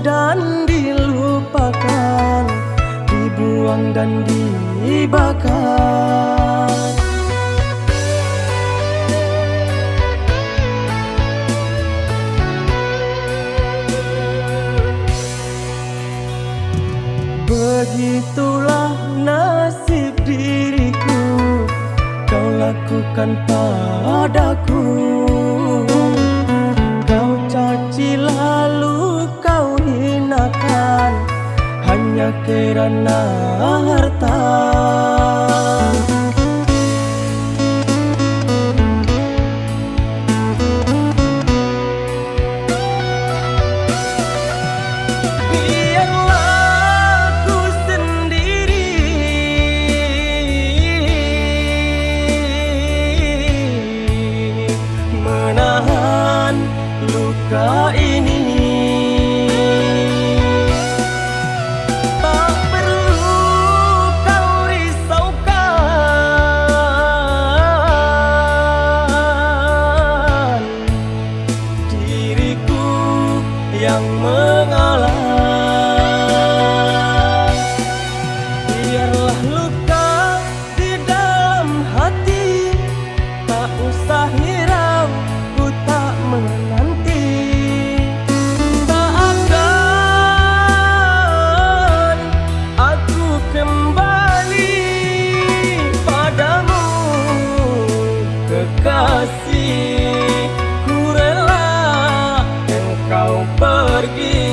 dan dilupakan, dibuang dan dibakar. Begitulah nasib diriku, kau lakukan padaku. Kau caci lalu kau hinakan, hanya kerana harta. Luka ini tak perlu kau risaukan, diriku yang mengalah. Biarlah luka di dalam hati, tak usah hirau, ku tak menanti. Kasih, ku rela engkau pergi.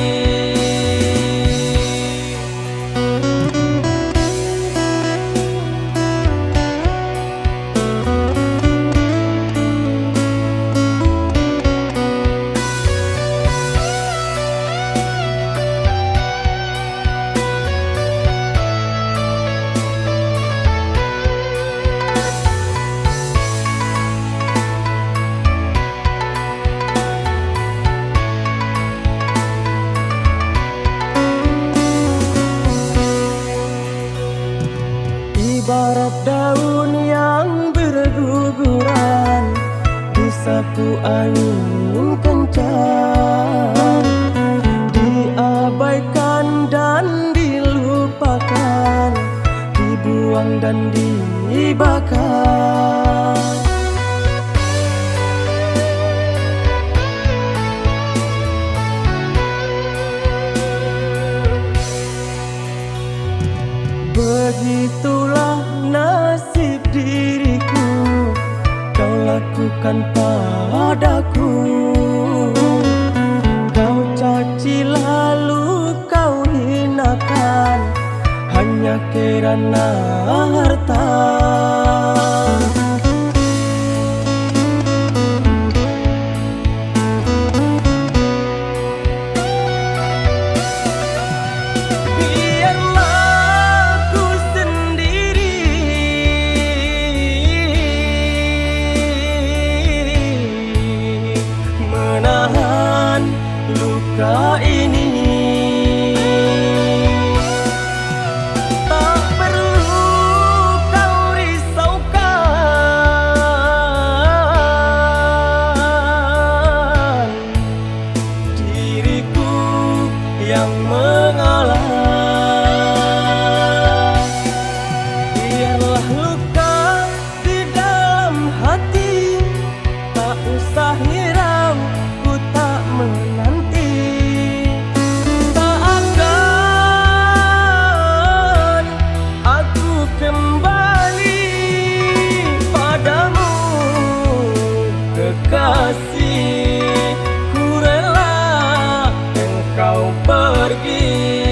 Ibarat daun yang berguguran, disapu angin kencang, diabaikan dan dilupakan, dibuang dan dibakar. Begitulah nasib diriku, kau lakukan padaku. Kau caci lalu kau hinakan, hanya kerana harta. Luka ini tak perlu kau risaukan, diriku yang mengalah. Biarlah luka di dalam hati, tak usah hirau, ku tak menanti. Kasih, ku rela engkau pergi.